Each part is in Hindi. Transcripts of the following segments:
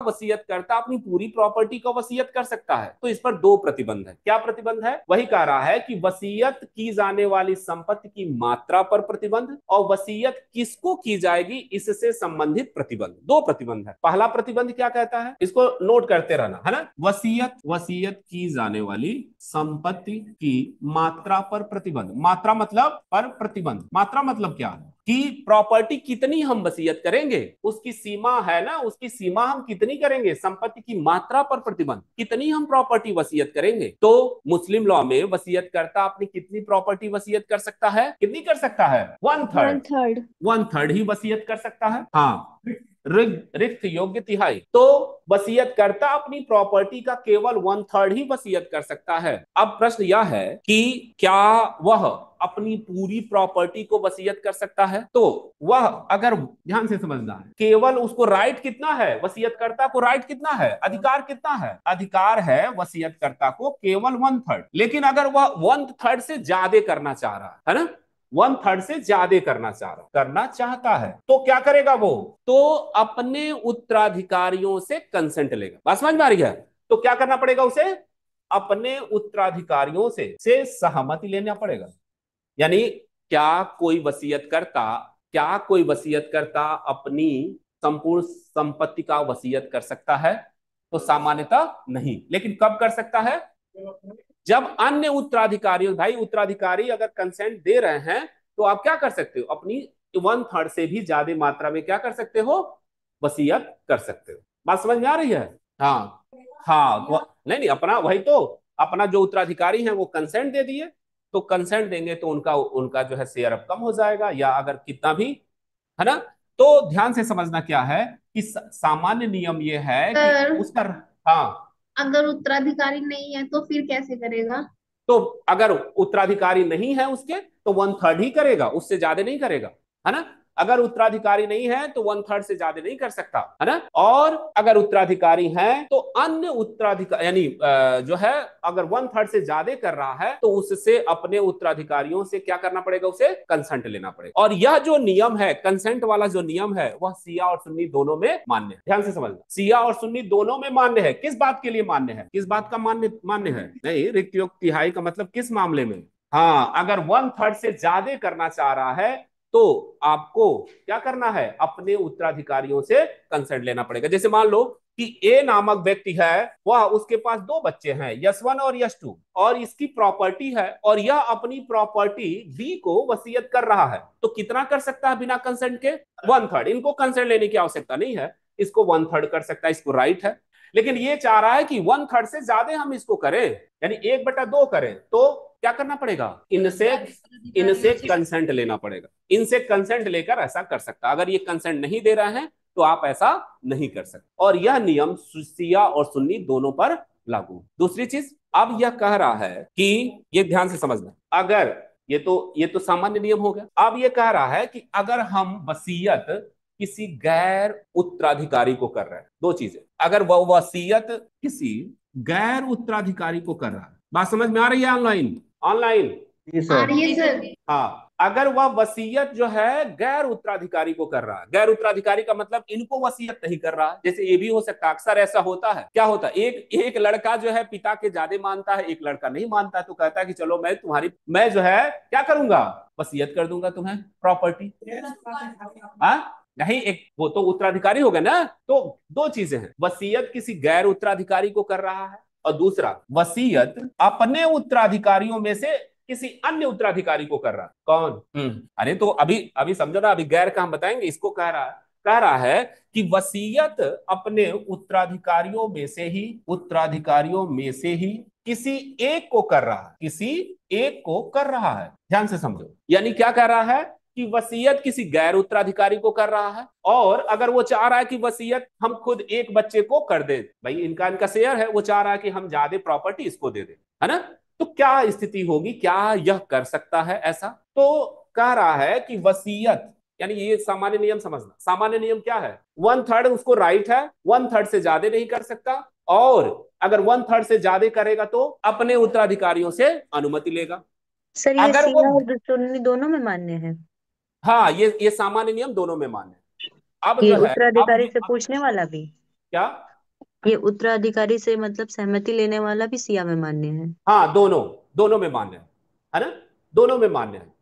वसीयत करता अपनी पूरी प्रॉपर्टी को वसीयत कर सकता है। तो इस पर दो प्रतिबंध है। क्या प्रतिबंध है? वही कह रहा है कि वसीयत की जाने वाली संपत्ति की मात्रा पर प्रतिबंध और वसीयत किसको की जाएगी इससे संबंधित प्रतिबंध। दो प्रतिबंध है। पहला प्रतिबंध क्या कहता है, इसको नोट करते रहना है ना। वसीयत वसीयत की जाने वाली संपत्ति की मात्रा पर प्रतिबंध। मात्रा मतलब पर प्रतिबंध। मात्रा मतलब क्या है कि प्रॉपर्टी कितनी हम वसीयत करेंगे, उसकी सीमा है ना, उसकी सीमा हम कितनी करेंगे, संपत्ति की मात्रा पर प्रतिबंध, कितनी हम प्रॉपर्टी वसीयत करेंगे। तो मुस्लिम लॉ में वसीयत करता अपनी कितनी प्रॉपर्टी वसीयत कर सकता है, कितनी कर सकता है? One one third. Third. One third ही वसीयत कर सकता है। हाँ, रिक्त योग्य तिहाई। तो वसीयत करता अपनी प्रॉपर्टी का केवल वन थर्ड ही वसीयत कर सकता है। अब प्रश्न यह है कि क्या वह अपनी पूरी प्रॉपर्टी को वसीयत कर सकता है? तो वह, अगर ध्यान से समझना है, केवल उसको राइट कितना है, वसीयतकर्ता को राइट कितना है, अधिकार कितना है? अधिकार है वसीयतकर्ता को केवल वन थर्ड। लेकिन अगर वह वन थर्ड से ज्यादा करना चाह रहा है ना, वन थर्ड से ज्यादा करना चाहता है, तो क्या करेगा वो? तो अपने उत्तराधिकारियों से कंसेंट लेगा। बात समझ में आ रही है? तो क्या करना पड़ेगा उसे? अपने उत्तराधिकारियों से सहमति लेना पड़ेगा। यानी क्या कोई वसीयत करता अपनी संपूर्ण संपत्ति का वसीयत कर सकता है? तो सामान्यतः नहीं। लेकिन कब कर सकता है? जब अन्य उत्तराधिकारी, भाई उत्तराधिकारी अगर कंसेंट दे रहे हैं तो आप क्या कर सकते हो, अपनी वन थर्ड से भी ज्यादा मात्रा में क्या कर सकते हो, वसीयत कर सकते हो। बात समझ में आ रही है? हाँ हाँ, नहीं नहीं, अपना वही तो, अपना जो उत्तराधिकारी है वो कंसेंट दे दिए, तो कंसेंट देंगे तो उनका उनका जो है शेयर अब कम हो जाएगा, या अगर कितना भी, है ना। तो ध्यान से समझना क्या है कि सामान्य नियम ये है कि पर उसका, हाँ, अगर उत्तराधिकारी नहीं है तो फिर कैसे करेगा? तो अगर उत्तराधिकारी नहीं है उसके तो वन थर्ड ही करेगा, उससे ज्यादा नहीं करेगा, है ना। अगर उत्तराधिकारी नहीं है तो वन थर्ड से ज्यादा नहीं कर सकता, है ना। और अगर उत्तराधिकारी है तो अन्य उत्तराधिकारी, यानी जो है, अगर वन थर्ड से ज्यादा कर रहा है तो उससे अपने उत्तराधिकारियों से क्या करना पड़ेगा, उसे कंसेंट लेना पड़ेगा। और यह जो नियम है, कंसेंट वाला जो नियम है, वह सिया और सुन्नी दोनों में मान्य है। ध्यान से समझना, सिया और सुन्नी दोनों में मान्य है। किस बात के लिए मान्य है, किस बात का मान्य मान्य है? नहीं, रिक्त योग तिहाई का मतलब किस मामले में? हाँ, अगर वन थर्ड से ज्यादा करना चाह रहा है तो आपको क्या करना है, अपने उत्तराधिकारियों से कंसेंट लेना पड़ेगा। जैसे मान लो कि ए नामक व्यक्ति है, वह, उसके पास दो बच्चे हैं, यश वन और यश टू, और इसकी प्रॉपर्टी है, और यह अपनी प्रॉपर्टी बी को वसीयत कर रहा है। तो कितना कर सकता है बिना कंसेंट के? One third. इनको कंसेंट लेने की आवश्यकता नहीं है, इसको वन थर्ड कर सकता है, इसको राइट है। लेकिन ये चाह रहा है कि वन थर्ड से ज्यादा हम इसको करें, यानी एक बटा दो करें, तो क्या करना पड़ेगा? इनसे इनसे कंसेंट लेना पड़ेगा। इनसे कंसेंट लेकर ऐसा कर सकता। अगर ये कंसेंट नहीं दे रहे हैं तो आप ऐसा नहीं कर सकते। और यह नियम शिया और सुन्नी दोनों पर लागू। दूसरी चीज, अब यह कह रहा है कि, ये ध्यान से समझना, अगर ये तो सामान्य नियम हो गया। अब ये कह रहा है कि अगर हम वसीयत किसी गैर उत्तराधिकारी को कर रहे हैं, दो चीजें, अगर वह वसीयत किसी गैर उत्तराधिकारी को कर रहा है, बात समझ में आ रही है? Online, online. जी आ सर। रही है सर। हाँ, अगर वह वसीयत जो है गैर उत्तराधिकारी को कर रहा है, गैर उत्तराधिकारी का मतलब इनको वसीयत नहीं कर रहा है। जैसे ये भी हो सकता है, अक्सर ऐसा होता है। क्या होता है, एक एक लड़का जो है पिता के ज्यादा मानता है, एक लड़का नहीं मानता, तो कहता है कि चलो मैं जो है क्या करूंगा, वसीयत कर दूंगा तुम्हें प्रॉपर्टी। हाँ, नहीं, एक वो तो उत्तराधिकारी हो गया ना। तो दो चीजें हैं, वसीयत किसी गैर उत्तराधिकारी को कर रहा है, और दूसरा वसीयत अपने उत्तराधिकारियों में से किसी अन्य उत्तराधिकारी को कर रहा है। कौन? अरे तो अभी अभी समझो ना, अभी गैर का हम बताएंगे। इसको कह रहा है कि वसीयत अपने उत्तराधिकारियों में से ही किसी एक को कर रहा है, किसी एक को कर रहा है। ध्यान से समझो, यानी क्या कह रहा है कि वसीयत किसी गैर उत्तराधिकारी को कर रहा है, और अगर वो चाह रहा है कि वसीयत हम खुद एक बच्चे को कर दे, भाई इनका इनका शेयर है, वो चाह रहा है कि हम ज्यादा प्रॉपर्टी इसको दे दे, है ना। तो क्या स्थिति होगी, क्या यह कर सकता है ऐसा? तो कह रहा है कि वसीयत, यानी ये सामान्य नियम समझना, सामान्य नियम क्या है, वन थर्ड उसको राइट है, वन थर्ड से ज्यादा नहीं कर सकता, और अगर वन थर्ड से ज्यादा करेगा तो अपने उत्तराधिकारियों से अनुमति लेगा। सर ये अगर वो, सिया और सुन्नी दोनों में मान्य है? हाँ, ये सामान्य नियम दोनों में मान्य है। अब कि जो है, अब उत्तराधिकारी ये से पूछने वाला भी? क्या, ये उत्तराधिकारी से मतलब सहमति लेने वाला भी सिया में मान्य है। हाँ, दोनों दोनों में मान्य है ना, दोनों में मान्य है।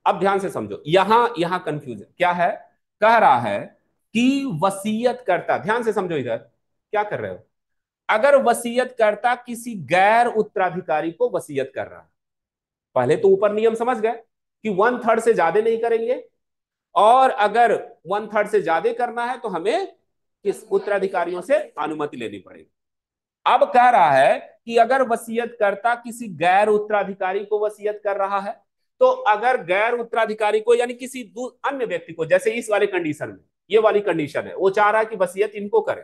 अब ध्यान से समझो, यहां यहां कंफ्यूजन क्या है। कह रहा है कि वसीयत करता, ध्यान से समझो इधर क्या कर रहे हो। अगर वसीयत करता किसी गैर उत्तराधिकारी को वसीयत कर रहा है, पहले तो ऊपर नियम समझ गए कि वन थर्ड से ज्यादा नहीं करेंगे, और अगर वन थर्ड से ज्यादा करना है तो हमें किस उत्तराधिकारियों से अनुमति लेनी पड़ेगी। अब कह रहा है कि अगर वसीयत करता किसी गैर उत्तराधिकारी को वसीयत कर रहा है, तो अगर गैर उत्तराधिकारी को यानी किसी अन्य व्यक्ति को, जैसे इस वाले कंडीशन में ये वाली कंडीशन है, वो चाह रहा है कि वसीयत इनको करे,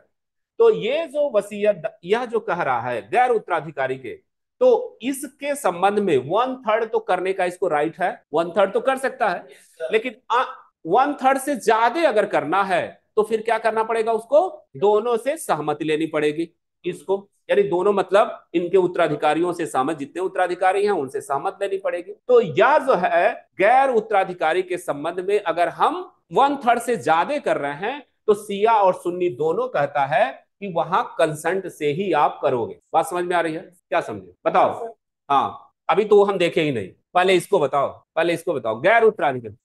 तो ये जो वसीयत यह जो कह रहा है गैर उत्तराधिकारी के, तो इसके संबंध में वन थर्ड तो करने का इसको राइट है, वन थर्ड तो कर सकता है, लेकिन वन थर्ड से ज्यादा अगर करना है तो फिर क्या करना पड़ेगा उसको, दोनों से सहमति लेनी पड़ेगी इसको, यानी दोनों मतलब इनके उत्तराधिकारियों से सहमत, जितने उत्तराधिकारी हैं उनसे सहमत लेनी पड़ेगी। तो यह जो है गैर उत्तराधिकारी के संबंध में अगर हम वन थर्ड से ज्यादा कर रहे हैं तो सिया और सुन्नी दोनों कहता है कि वहां कंसेंट से ही आप करोगे। बात समझ में आ रही है, क्या समझे बताओ। हाँ, अभी तो हम देखे ही नहीं, पहले इसको बताओ, पहले इसको बताओ गैर उत्तराधिकारी।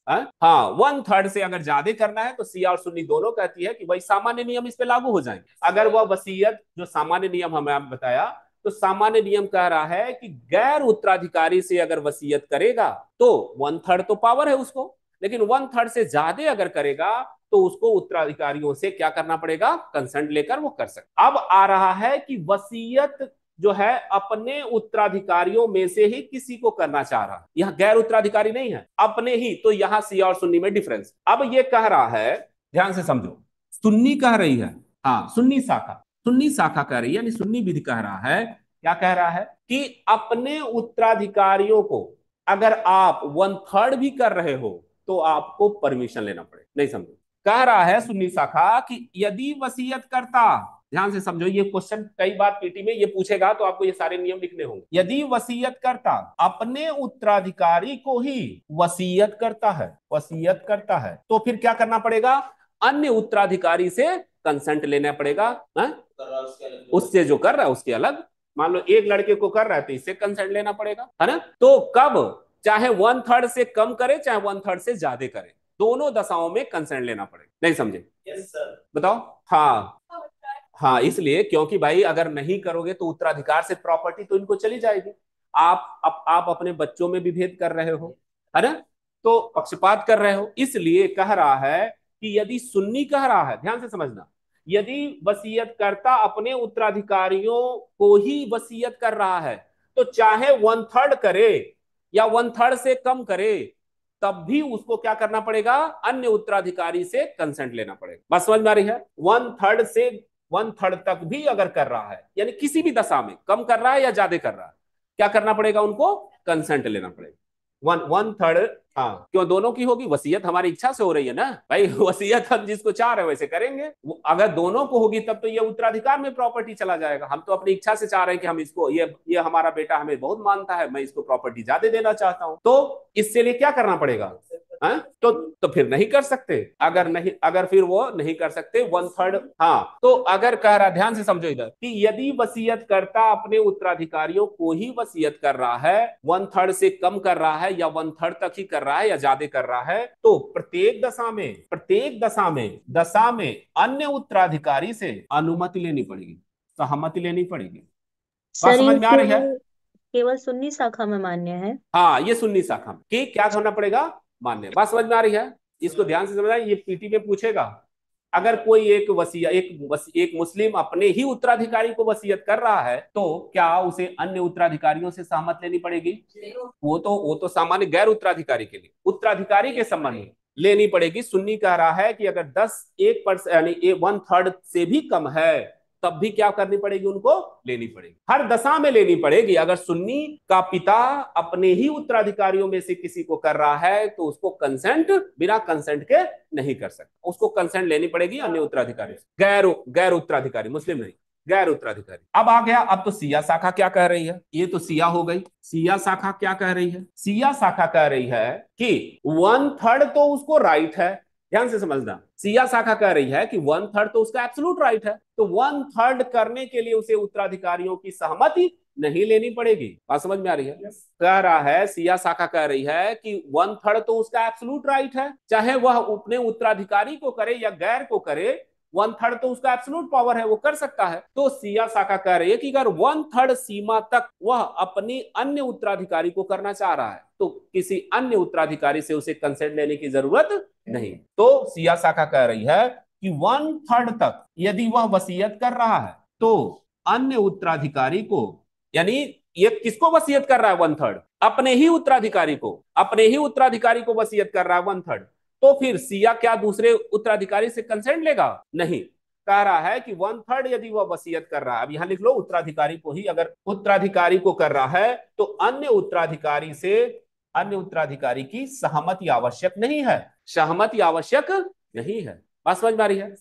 हाँ, वन थर्ड से अगर ज्यादा करना है तो सिया और सुन्नी दोनों कहती है कि भाई सामान्य नियम इस पे लागू हो जाएंगे। अगर वह वसीयत जो सामान्य नियम हमें बताया, तो सामान्य नियम कह रहा है कि गैर उत्तराधिकारी से अगर वसीयत करेगा तो वन थर्ड तो पावर है उसको, लेकिन वन थर्ड से ज्यादा अगर करेगा तो उसको उत्तराधिकारियों से क्या करना पड़ेगा, कंसेंट लेकर वो कर सकता। अब आ रहा है कि वसीयत जो है अपने उत्तराधिकारियों में से ही किसी को करना चाह रहा है, यह गैर उत्तराधिकारी नहीं है, अपने ही, तो यहां सिया और सुन्नी में डिफरेंस। अब ये कह रहा है, ध्यान से समझो, सुन्नी कह रही है, हाँ सुन्नी शाखा, सुन्नी शाखा कह रही है, यानी सुन्नी विधि कह रहा है, क्या कह रहा है कि अपने उत्तराधिकारियों को अगर आप वन थर्ड भी कर रहे हो तो आपको परमिशन लेना पड़े। नहीं समझो, कह रहा है सुन्नी शाखा कि यदि वसीयत करता, ध्यान से समझो, ये क्वेश्चन कई बार पीटी में ये पूछेगा तो आपको ये सारे नियम लिखने होंगे। यदि वसीयत करता अपने उत्तराधिकारी को ही वसीयत करता है, वसीयत करता है, तो फिर क्या करना पड़ेगा, अन्य उत्तराधिकारी से कंसेंट लेना पड़ेगा। उससे जो कर रहा है उसके अलग, मान लो एक लड़के को कर रहा है तो इससे कंसेंट लेना पड़ेगा, है ना। तो कब, चाहे वन थर्ड से कम करे चाहे वन थर्ड से ज्यादा करे, दोनों दशाओं में कंसेंट लेना पड़ेगा। नहीं समझे? Yes sir. बताओ। हाँ हाँ, इसलिए क्योंकि भाई अगर नहीं करोगे तो उत्तराधिकार से प्रॉपर्टी तो इनको चली जाएगी। आप अपने बच्चों में भी भेद कर रहे हो, है ना, तो पक्षपात कर रहे हो। इसलिए कह रहा है कि यदि सुन्नी कह रहा है, ध्यान से समझना, यदि वसीयत करता अपने उत्तराधिकारियों को ही वसीयत कर रहा है, तो चाहे वन थर्ड करे या वन थर्ड से कम करे, तब भी उसको क्या करना पड़ेगा, अन्य उत्तराधिकारी से कंसेंट लेना पड़ेगा। बस समझ में आ रही है? वन थर्ड तक भी अगर कर रहा है, यानी किसी भी दशा में कम कर रहा है या ज्यादा कर रहा है, क्या करना पड़ेगा, उनको कंसेंट लेना पड़ेगा। वन थर्ड, हाँ, क्यों दोनों की होगी, वसीयत हमारी इच्छा से हो रही है ना भाई, वसीयत हम जिसको चाह रहे हैं वैसे करेंगे। अगर दोनों को होगी तब तो ये उत्तराधिकार में प्रॉपर्टी चला जाएगा। हम तो अपनी इच्छा से चाह रहे हैं कि हम इसको, ये हमारा बेटा हमें बहुत मानता है, मैं इसको प्रॉपर्टी ज्यादा देना चाहता हूं, तो इससे लिए क्या करना पड़ेगा, तो फिर नहीं कर सकते। अगर फिर वो नहीं कर सकते वन थर्ड। हाँ, तो अगर कह रहा, ध्यान से समझो इधर, कि यदि वसीयत करता अपने उत्तराधिकारियों को ही वसीयत कर रहा है, वन थर्ड से कम कर रहा है या वन थर्ड तक ही कर रहा है या ज्यादा कर रहा है, तो प्रत्येक दशा में अन्य उत्तराधिकारी से अनुमति लेनी पड़ेगी, सहमति लेनी पड़ेगी। बात सर समझ ये में आ रही है? केवल सुन्नी शाखा में मान्य है। हाँ, ये सुन्नी शाखा में कि क्या होना पड़ेगा, मान्य। बात समझ में आ रही है? इसको ध्यान से समझना, ये पीटी में पूछेगा। अगर कोई एक मुस्लिम अपने ही उत्तराधिकारी को वसीयत कर रहा है, तो क्या उसे अन्य उत्तराधिकारियों से सहमत लेनी पड़ेगी? वो तो सामान्य गैर उत्तराधिकारी के लिए, उत्तराधिकारी के संबंध में लेनी पड़ेगी। सुन्नी कह रहा है कि अगर 1% यानी वन थर्ड से भी कम है, तब भी क्या करनी पड़ेगी, उनको लेनी पड़ेगी, हर दशा में लेनी पड़ेगी। अगर सुन्नी का पिता अपने ही उत्तराधिकारियों में से किसी को कर रहा है तो उसको कंसेंट, बिना कंसेंट के नहीं कर सकता, उसको कंसेंट लेनी पड़ेगी अन्य उत्तराधिकारी से। गैर उत्तराधिकारी, मुस्लिम नहीं, गैर उत्तराधिकारी। अब आ गया, अब तो सिया शाखा क्या कह रही है, ये तो सिया हो गई। सिया शाखा क्या कह रही है? सिया शाखा कह रही है कि वन थर्ड तो उसको राइट है, ध्यान से समझना, सिया शाखा कह रही है कि 1/3 तो उसका एब्सोल्यूट राइट है, तो 1/3 करने के लिए उसे उत्तराधिकारियों की सहमति नहीं लेनी पड़ेगी। बात समझ में आ रही है? कह रहा है, सिया शाखा कह रही है कि 1/3 तो उसका एब्सोल्यूट राइट है, चाहे वह अपने उत्तराधिकारी को करे या गैर को करे, 1/3 तो उसका एब्सोल्यूट पावर है, वो कर सकता है। तो सिया शाखा कह रही है कि अगर 1/3 सीमा तक वह अपनी अन्य उत्तराधिकारी को करना चाह रहा है तो किसी अन्य उत्तराधिकारी से उसे कंसेंट लेने की जरूरत नहीं। तो सिया शाखा कह रही है कि 1/3 तक यदि वह वसीयत कर रहा है तो अन्य उत्तराधिकारी को, यानी ये किसको वसीयत कर रहा है 1/3? अपने ही उत्तराधिकारी को, अपने ही उत्तराधिकारी को वसीयत कर रहा है 1/3। तो फिर सिया क्या दूसरे उत्तराधिकारी से कंसेंट लेगा? नहीं। कह रहा है कि 1/3 यदि वह वसीयत कर रहा है, अब यहां लिख लो उत्तराधिकारी को ही, अगर उत्तराधिकारी को कर रहा है तो अन्य उत्तराधिकारी से, अन्य उत्तराधिकारी की सहमति आवश्यक नहीं है, सहमति आवश्यक नहीं है। बात समझ में आ रही है?